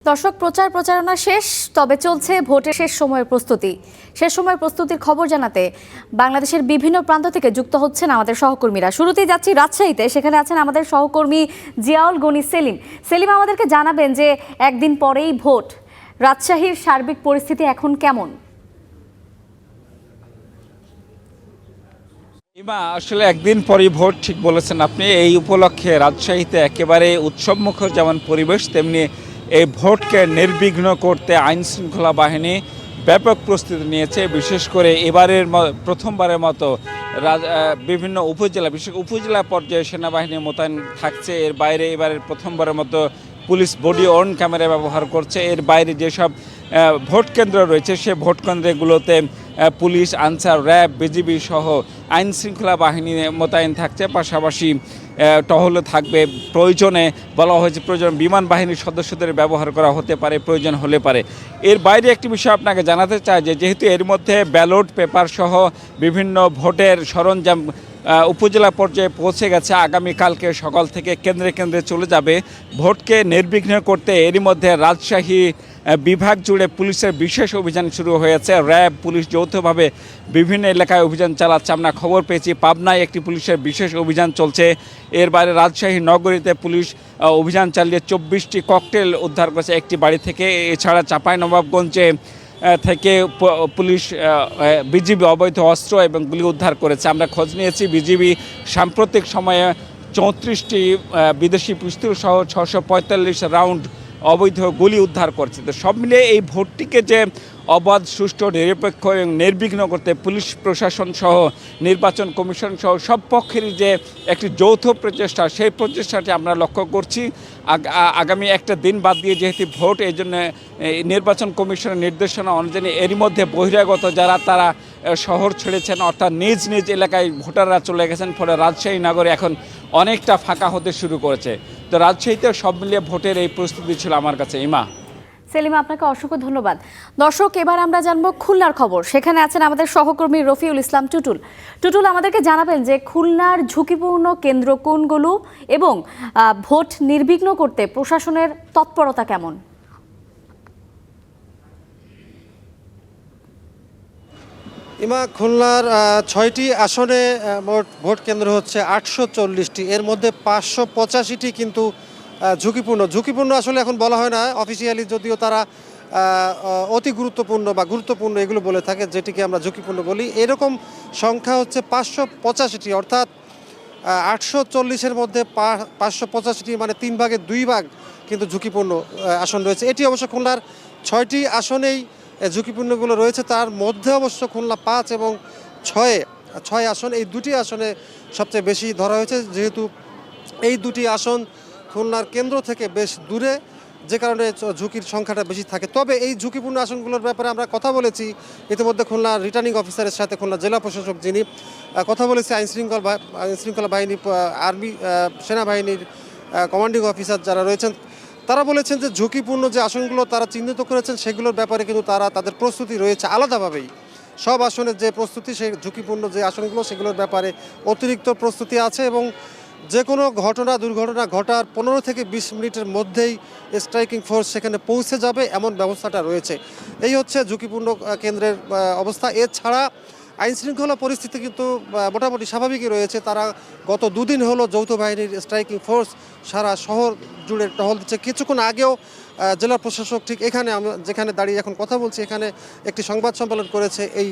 দর্শক, প্রচারণা শেষ, তবে চলছে ভোটের শেষ সময়ের প্রস্তুতির খবর জানাতে বাংলাদেশের বিভিন্ন প্রান্ত থেকে যুক্ত হচ্ছেন আমাদের সহকর্মীরা। শুরুতেই যাচ্ছি রাজশাহীতে, সেখানে আছেন আমাদের সহকর্মী জিয়াউল গনি সেলিম আমাদেরকে জানাবেন যে একদিন পরেই ভোট, রাজশাহীর সার্বিক পরিস্থিতি এখন কেমন? আসলে একদিন পরই ভোট, ঠিক বলেছেন আপনি। এই উপলক্ষে রাজশাহীতে একেবারে উৎসবমুখর যেমন পরিবেশ, তেমনি এই ভোটকে নির্বিঘ্ন করতে আইন শৃঙ্খলা বাহিনী ব্যাপক প্রস্তুতি নিয়েছে। বিশেষ করে প্রথমবারের মতো বিভিন্ন বিশেষ উপজেলা পর্যায়ে সেনাবাহিনী মোতায়েন থাকছে। এর বাইরে এবারের প্রথমবারের মতো পুলিশ বডি অন ক্যামেরা ব্যবহার করছে। এর বাইরে যেসব ভোট কেন্দ্র রয়েছে সে ভোট কেন্দ্রগুলোতে পুলিশ, আনসার, র্যাব, বিজিবি সহ আইন শৃঙ্খলা বাহিনী মোতায়েন থাকছে। পাশাপাশি টহলে থাকবে। প্রয়োজনে বলা হয়েছে প্রয়োজন বিমান বাহিনীর সদস্যদের ব্যবহার করা হতে পারে, প্রয়োজন হলে পারে। এর বাইরে একটি বিষয় আপনাকে জানাতে চাই যে যেহেতু এর মধ্যে ব্যালট পেপার সহ বিভিন্ন ভোটের সরঞ্জাম উপজেলা পর্যায়ে পৌঁছে গেছে, আগামীকালকে সকাল থেকে কেন্দ্রে কেন্দ্রে চলে যাবে। ভোটকে নির্বিঘ্ন করতে এরই মধ্যে রাজশাহী বিভাগ জুড়ে পুলিশের বিশেষ অভিযান শুরু হয়েছে। র্যাব, পুলিশ যৌথভাবে বিভিন্ন এলাকায় অভিযান চালাচ্ছে। আমরা খবর পেয়েছি পাবনায় একটি পুলিশের বিশেষ অভিযান চলছে। এর বাইরে রাজশাহী নগরীতে পুলিশ অভিযান চালিয়ে 24টি ককটেল উদ্ধার করেছে একটি বাড়ি থেকে। এছাড়া চাঁপাইনবাবগঞ্জে থেকে পুলিশ বিজিবি অবৈধ অস্ত্র এবং গুলি উদ্ধার করেছে। আমরা খোঁজ নিয়েছি, বিজিবি সাম্প্রতিক সময়ে 34টি বিদেশি পিস্তল সহ 645 রাউন্ড অবৈধ গুলি উদ্ধার করছে। তো সব মিলিয়ে এই ভোটটিকে যে অবাধ, সুষ্ঠু, নিরপেক্ষ এবং নির্বিঘ্ন করতে পুলিশ প্রশাসন সহ নির্বাচন কমিশন সহ সব পক্ষেরই যে একটি যৌথ প্রচেষ্টা, সেই প্রচেষ্টাটি আমরা লক্ষ্য করছি। আগামী একটা দিন বাদ দিয়ে যেহেতু ভোট, এই জন্য নির্বাচন কমিশনের নির্দেশনা অনুযায়ী এরই মধ্যে বহিরাগত যারা তারা শহর ছেড়েছেন, অর্থাৎ নিজ নিজ এলাকায় ভোটাররা চলে গেছেন। ফলে রাজশাহী নগরে এখন অনেকটা ফাঁকা হতে শুরু করেছে। তো রাজশাহীতে সব মিলিয়ে ভোটের এই প্রস্তুতি ছিল আমার কাছে। সেলিম, আপনাকে অসংখ্য ধন্যবাদ। দর্শক, এবার আমরা জানবো খুলনার খবর। সেখানে আছেন আমাদের সহকর্মী রফিউল ইসলাম টুটুল আমাদেরকে জানাবেন যে খুলনার ঝুঁকিপূর্ণ কেন্দ্র কোনগুলো এবং ভোট নির্বিঘ্ন করতে প্রশাসনের তৎপরতা কেমন? খুলনার 6টি আসনে মোট ভোট কেন্দ্র হচ্ছে 840টি। এর মধ্যে 585টি কিন্তু ঝুঁকিপূর্ণ আসলে এখন বলা হয় না অফিসিয়ালি, যদিও তারা অতি গুরুত্বপূর্ণ বা গুরুত্বপূর্ণ এগুলো বলে থাকে, যেটিকে আমরা ঝুঁকিপূর্ণ বলি। এরকম সংখ্যা হচ্ছে 585টি, অর্থাৎ 840-এর মধ্যে 585টি, মানে 3 ভাগের 2 ভাগ কিন্তু ঝুঁকিপূর্ণ আসন রয়েছে। এটি অবশ্য খুলনার 6টি আসনেই ঝুঁকিপূর্ণগুলো রয়েছে। তার মধ্যে অবশ্য খুলনা 5 এবং 6 আসন, এই দুটি আসনে সবচেয়ে বেশি ধরা হয়েছে, যেহেতু এই দুটি আসন খুলনার কেন্দ্র থেকে বেশ দূরে, যে কারণে ঝুঁকির সংখ্যাটা বেশি থাকে। তবে এই ঝুঁকিপূর্ণ আসনগুলোর ব্যাপারে আমরা কথা বলেছি ইতিমধ্যে খুলনার রিটার্নিং অফিসারের সাথে, খুলনা জেলা প্রশাসক যিনি, কথা বলেছি আইন শৃঙ্খলা বাহিনী, আর্মি, সেনাবাহিনীর কমান্ডিং অফিসার যারা রয়েছেন, তারা বলেছেন যে ঝুঁকিপূর্ণ যে আসনগুলো তারা চিহ্নিত করেছেন সেগুলোর ব্যাপারে কিন্তু তাদের প্রস্তুতি রয়েছে আলাদাভাবেই। সব আসনের যে প্রস্তুতি, সেই ঝুঁকিপূর্ণ যে আসনগুলো সেগুলোর ব্যাপারে অতিরিক্ত প্রস্তুতি আছে এবং যে কোনো দুর্ঘটনা ঘটার 15 থেকে 20 মিনিটের মধ্যেই স্ট্রাইকিং ফোর্স সেখানে পৌঁছে যাবে, এমন ব্যবস্থাটা রয়েছে। এই হচ্ছে ঝুঁকিপূর্ণ কেন্দ্রের অবস্থা। এছাড়া আইন শৃঙ্খলা পরিস্থিতি কিন্তু মোটামুটি স্বাভাবিকই রয়েছে। তারা গত 2 দিন হলো যৌথ বাহিনীর স্ট্রাইকিং ফোর্স সারা শহর জুড়ে টহল দিচ্ছে। কিছুক্ষণ আগেও জেলা প্রশাসক ঠিক এখানে, আমি যেখানে দাঁড়িয়ে এখন কথা বলছি, এখানে একটি সংবাদ সম্মেলন করেছে এই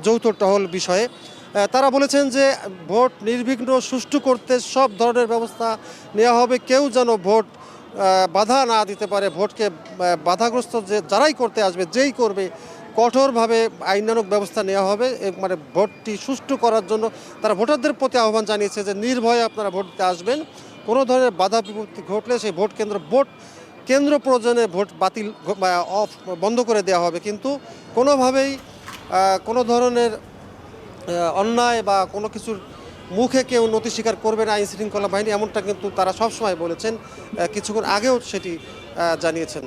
যৌথ টহল বিষয়ে। তারা বলেছেন যে ভোট নির্বিঘ্ন সুষ্ঠু করতে সব ধরনের ব্যবস্থা নেওয়া হবে। কেউ যেন ভোট বাধা না দিতে পারে, ভোটকে বাধাগ্রস্ত যারাই করতে আসবে, যেই করবে, কঠোরভাবে আইনানুগ ব্যবস্থা নেওয়া হবে। মানে ভোটটি সুষ্ঠু করার জন্য তারা ভোটারদের প্রতি আহ্বান জানিয়েছে যে নির্ভয়ে আপনারা ভোট দিতে আসবেন। কোনো ধরনের বাধা বিপত্তি ঘটলে সেই ভোট কেন্দ্র প্রয়োজনে ভোট বাতিল বন্ধ করে দেওয়া হবে, কিন্তু কোনোভাবেই কোনো ধরনের অন্যায় বা কোনো কিছুর মুখে কেউ নথি স্বীকার করবে না আইন শৃঙ্খলা বাহিনী, এমনটা কিন্তু তারা সবসময় বলেছেন। কিছুক্ষণ আগেও সেটি জানিয়েছেন।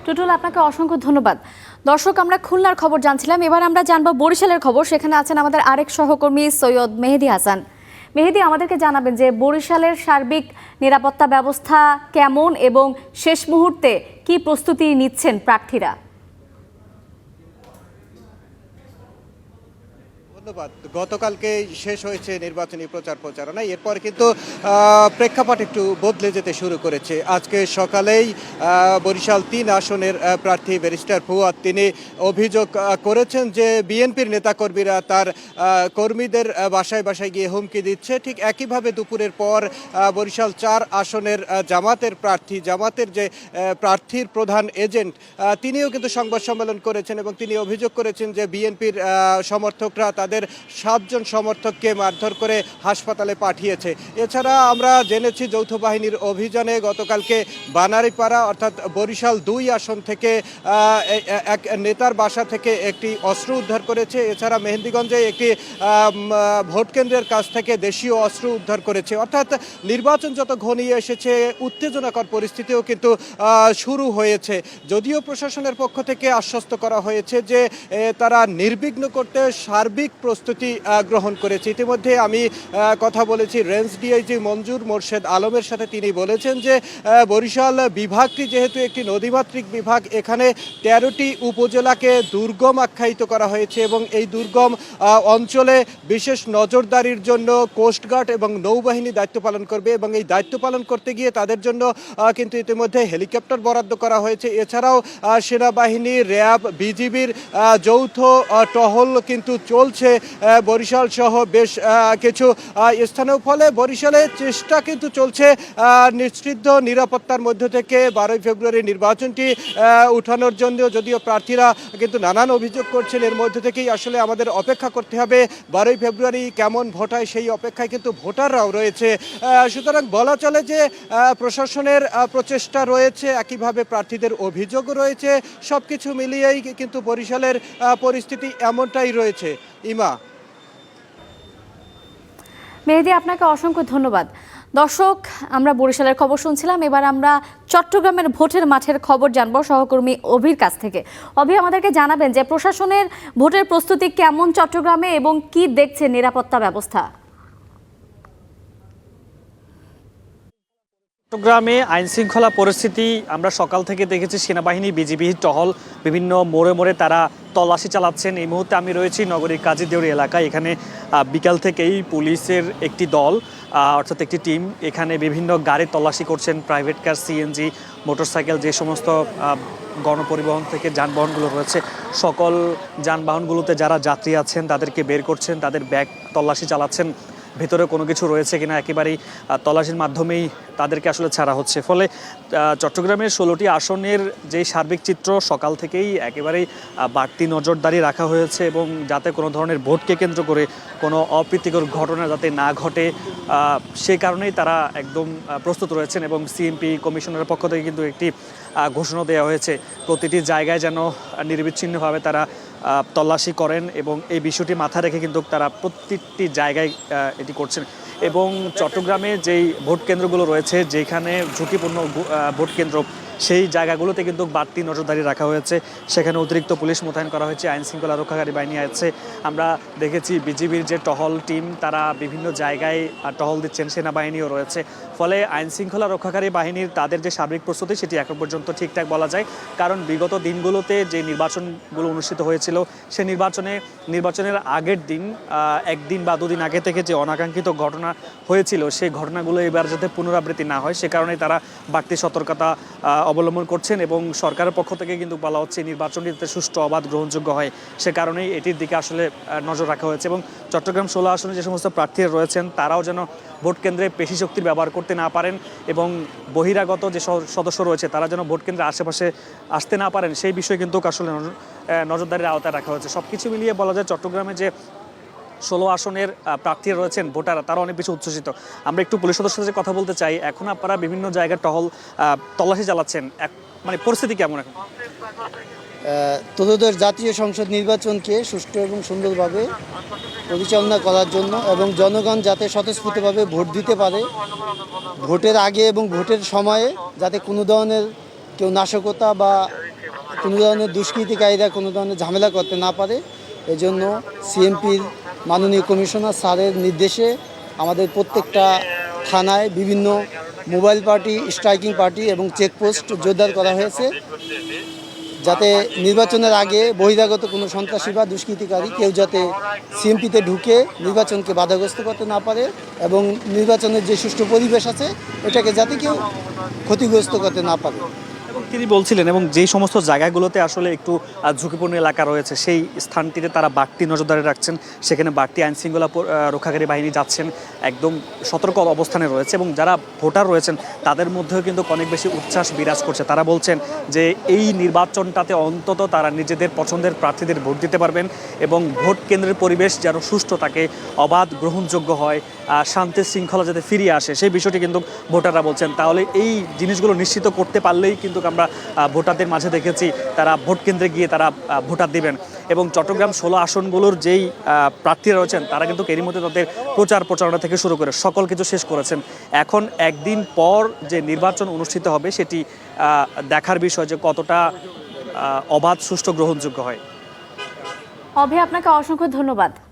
টুটুল, আপনাকে অসংখ্য ধন্যবাদ। দর্শক, আমরা খুলনার খবর জানছিলাম, এবার আমরা জানবো বরিশালের খবর। সেখানে আছেন আমাদের আরেক সহকর্মী সৈয়দ মেহেদি হাসান। মেহেদী, আমাদেরকে জানাবেন যে বরিশালের সার্বিক নিরাপত্তা ব্যবস্থা কেমন এবং শেষ মুহূর্তে কি প্রস্তুতি নিচ্ছেন প্রার্থীরা? ধন্যবাদ। গতকালকে শেষ হয়েছে নির্বাচনী প্রচারণা, এরপর কিন্তু প্রেক্ষাপট একটু বদলে যেতে শুরু করেছে। আজকে সকালেই বরিশাল ৩ আসনের প্রার্থী ব্যারিস্টার ফুয়াদ তিনি অভিযোগ করেছেন যে বিএনপির নেতাকর্মীরা তার কর্মীদের বাসায় বাসায় গিয়ে হুমকি দিচ্ছে। ঠিক একইভাবে দুপুরের পর বরিশাল ৪ আসনের জামাতের যে প্রার্থীর প্রধান এজেন্ট তিনিও কিন্তু সংবাদ সম্মেলন করেছেন এবং তিনি অভিযোগ করেছেন যে বিএনপির সমর্থকরা তাদের 7 জন সমর্থককে মারধর করে হাসপাতালে পাঠিয়েছে। এছাড়া আমরা জেনেছি যৌথ বাহিনীর অভিযানে গতকালকে বানারীপাড়া অর্থাৎ বরিশাল ২ আসন থেকে এক নেতার বাসা থেকে একটি অস্ত্র উদ্ধার করেছে। এছাড়া মেহেন্দিগঞ্জে একটি ভোট কেন্দ্রের কাছ থেকে দেশীয় অস্ত্র উদ্ধার করেছে। অর্থাৎ নির্বাচন যত ঘনিয়ে এসেছে উত্তেজনাকর পরিস্থিতিও কিন্তু শুরু হয়েছে। যদিও প্রশাসনের পক্ষ থেকে আশ্বস্ত করা হয়েছে যে তারা নির্বিঘ্ন করতে সার্বিক প্রস্তুতি গ্রহণ করেছে। ইতিমধ্যে আমি কথা বলেছি রেঞ্জ ডিআইজি মঞ্জুর মোর্শেদ আলমের সাথে। তিনি বলেছেন যে বরিশাল বিভাগটি যেহেতু একটি নদীমাতৃক বিভাগ, এখানে 13টি উপজেলাকে দুর্গম আখ্যায়িত করা হয়েছে এবং এই দুর্গম অঞ্চলে বিশেষ নজরদারির জন্য কোস্টগার্ড এবং নৌবাহিনী দায়িত্ব পালন করবে এবং এই দায়িত্ব পালন করতে গিয়ে তাদের জন্য কিন্তু ইতিমধ্যে হেলিকপ্টার বরাদ্দ করা হয়েছে। এছাড়াও সেনাবাহিনী, র্যাব, বিজিবির যৌথ টহল কিন্তু চলছে বরিশাল সহ বেশ কিছু স্থানেও। ফলে বরিশালে চেষ্টা কিন্তু চলছে নিশ্চিদ্ধ নিরাপত্তার মধ্য থেকে 12ই ফেব্রুয়ারি নির্বাচনটি উঠানোর জন্য। যদিও প্রার্থীরা কিন্তু নানান অভিযোগ করছেন, এর মধ্যে থেকেই আসলে আমাদের অপেক্ষা করতে হবে 12ই ফেব্রুয়ারি কেমন ভোট হয় সেই অপেক্ষায় কিন্তু ভোটাররাও রয়েছে। সুতরাং বলা চলে যে প্রশাসনের প্রচেষ্টা রয়েছে, একইভাবে প্রার্থীদের অভিযোগও রয়েছে। সব কিছু মিলিয়েই কিন্তু বরিশালের পরিস্থিতি এমনটাই রয়েছে। ইমা। মেহেদী, আপনাকে অসংখ্য ধন্যবাদ। দর্শক, আমরা বরিশালের খবর শুনছিলাম, এবার আমরা চট্টগ্রামের ভোটের মাঠের খবর জানবো সহকর্মী অভির কাছ থেকে। অভি, আমাদেরকে জানাবেন যে প্রশাসনের ভোটের প্রস্তুতি কেমন চট্টগ্রামে এবং কি দেখছে নিরাপত্তা ব্যবস্থা? চট্টগ্রামে আইন শৃঙ্খলা পরিস্থিতি আমরা সকাল থেকে দেখেছি সেনাবাহিনী, বিজিবি টহল বিভিন্ন মোড়ে মোড়ে তারা তল্লাশি চালাচ্ছেন। এই মুহূর্তে আমি রয়েছি নগরীর কাজীদেউরি এলাকায়। এখানে বিকাল থেকেই পুলিশের একটি দল অর্থাৎ একটি টিম এখানে বিভিন্ন গাড়ি তল্লাশি করছেন। প্রাইভেট কার, সিএনজি, মোটরসাইকেল, যে সমস্ত গণপরিবহন থেকে যানবাহনগুলো রয়েছে সকল যানবাহনগুলোতে যারা যাত্রী আছেন তাদেরকে বের করছেন, তাদের ব্যাগ তল্লাশি চালাচ্ছেন, ভেতরে কোনো কিছু রয়েছে কিনা একেবারেই তল্লাশির মাধ্যমেই তাদেরকে আসলে ছাড়া হচ্ছে। ফলে চট্টগ্রামের 16টি আসনের যে সার্বিক চিত্র সকাল থেকেই একেবারেই বাড়তি নজরদারি রাখা হয়েছে এবং যাতে কোনো ধরনের ভোটকে কেন্দ্র করে কোনো অপ্রীতিকর ঘটনা যাতে না ঘটে সে কারণেই তারা একদম প্রস্তুত রয়েছেন। এবং সিএমপি কমিশনারের পক্ষ থেকে কিন্তু একটি ঘোষণা দেওয়া হয়েছে প্রতিটি জায়গায় যেন নিরবিচ্ছিন্নভাবে তারা তল্লাশি করেন এবং এই বিষয়টি মাথায় রেখে কিন্তু তারা প্রত্যেকটি জায়গায় এটি করছেন। এবং চট্টগ্রামে যেই ভোট কেন্দ্রগুলো রয়েছে, যেখানে ঝুঁকিপূর্ণ ভোট কেন্দ্র, সেই জায়গাগুলোতে কিন্তু বাড়তি নজরদারি রাখা হয়েছে। সেখানে অতিরিক্ত পুলিশ মোতায়েন করা হয়েছে, আইন শৃঙ্খলা রক্ষাকারী বাহিনী আছে। আমরা দেখেছি বিজিবির যে টহল টিম তারা বিভিন্ন জায়গায় টহল দিচ্ছেন, সেনাবাহিনীও রয়েছে। ফলে আইন শৃঙ্খলা রক্ষাকারী বাহিনীর তাদের যে সার্বিক প্রস্তুতি সেটি এখন পর্যন্ত ঠিকঠাক বলা যায়। কারণ বিগত দিনগুলোতে যে নির্বাচনগুলো অনুষ্ঠিত হয়েছিল সে নির্বাচনের আগের দিন, একদিন বা দুদিন আগে থেকে যে অনাকাঙ্ক্ষিত ঘটনা হয়েছিল সেই ঘটনাগুলো এবার যাতে পুনরাবৃত্তি না হয় সে কারণে তারা বাড়তি সতর্কতা অবলম্বন করছেন। এবং সরকারের পক্ষ থেকে কিন্তু বলা হচ্ছে নির্বাচনটি যাতে সুষ্ঠু, অবাধ, গ্রহণযোগ্য হয় সে কারণেই এটির দিকে আসলে নজর রাখা হয়েছে। এবং চট্টগ্রাম 16 আসনে যে সমস্ত প্রার্থীরা রয়েছেন তারাও যেন ভোট কেন্দ্রে পেশি শক্তির ব্যবহার করতে না পারেন এবং বহিরাগত যে সদস্য রয়েছে তারা যেন ভোট কেন্দ্রের আশেপাশে আসতে না পারেন সেই বিষয়ে কিন্তু আসলে নজরদারির আওতায় রাখা হয়েছে। সব কিছু মিলিয়ে বলা যায় চট্টগ্রামে যে 16 আসনের প্রার্থীরা রয়েছেন ভোটাররা তারা অনেক বেশি উচ্ছ্বসিত। আমরা একটু পুলিশ সদস্যদের সাথে কথা বলতে চাই। এখন আপনারা বিভিন্ন জায়গায় তল্লাশি চালাচ্ছেন, মানে পরিস্থিতি কেমন এখন? ত্রয়োদশ জাতীয় সংসদ নির্বাচনকে সুষ্ঠু এবং সুন্দরভাবে পরিচালনা করার জন্য এবং জনগণ যাতে স্বতঃস্ফূর্তভাবে ভোট দিতে পারে, ভোটের আগে এবং ভোটের সময়ে যাতে কোনো ধরনের কেউ নাশকতা বা কোনো ধরনের দুষ্কৃতিকারীরা কোনো ধরনের ঝামেলা করতে না পারে, এজন্য সিএমপির মাননীয় কমিশনার স্যারের নির্দেশে আমাদের প্রত্যেকটা থানায় বিভিন্ন মোবাইল পার্টি, স্ট্রাইকিং পার্টি এবং চেকপোস্ট জোরদার করা হয়েছে, যাতে নির্বাচনের আগে বহিরাগত কোনো সন্ত্রাসী বা দুষ্কৃতিকারী কেউ যাতে সিএমপিতে ঢুকে নির্বাচনকে বাধাগ্রস্ত করতে না পারে এবং নির্বাচনের যে সুষ্ঠু পরিবেশ আছে এটাকে যাতে কেউ ক্ষতিগ্রস্ত করতে না পারে। এবং তিনি বলছিলেন এবং যেই সমস্ত জায়গাগুলোতে আসলে একটু ঝুঁকিপূর্ণ এলাকা রয়েছে সেই স্থানটিতে তারা বাড়তি নজরদারি রাখছেন, সেখানে বাড়তি আইনশৃঙ্খলা রক্ষাকারী বাহিনী যাচ্ছেন, একদম সতর্ক অবস্থানে রয়েছে এবং যারা ভোটার রয়েছেন তাদের মধ্যেও কিন্তু অনেক বেশি উচ্ছ্বাস বিরাজ করছে। তারা বলছেন যে এই নির্বাচনটাতে অন্তত তারা নিজেদের পছন্দের প্রার্থীদের ভোট দিতে পারবেন এবং ভোট কেন্দ্রের পরিবেশ যেন সুষ্ঠু থাকে, অবাধ গ্রহণযোগ্য হয়, শান্তি শৃঙ্খলা যাতে ফিরিয়ে আসে সেই বিষয়টি কিন্তু ভোটাররা বলছেন। তাহলে এই জিনিসগুলো নিশ্চিত করতে পারলেই কিন্তু আমরা ভোটারদের মাঝে দেখেছি তারা ভোট কেন্দ্রে গিয়ে তারা ভোটার দিবেন। এবং চট্টগ্রাম 16 আসনগুলোর যেই প্রার্থীরা রয়েছেন তারা কিন্তু এরই মধ্যে তাদের প্রচারণা থেকে শুরু করে সকল কিছু শেষ করেছেন। এখন একদিন পর যে নির্বাচন অনুষ্ঠিত হবে সেটি দেখার বিষয় যে কতটা অবাধ, সুষ্ঠু, গ্রহণযোগ্য হয়। অভয়, আপনাকে অসংখ্য ধন্যবাদ।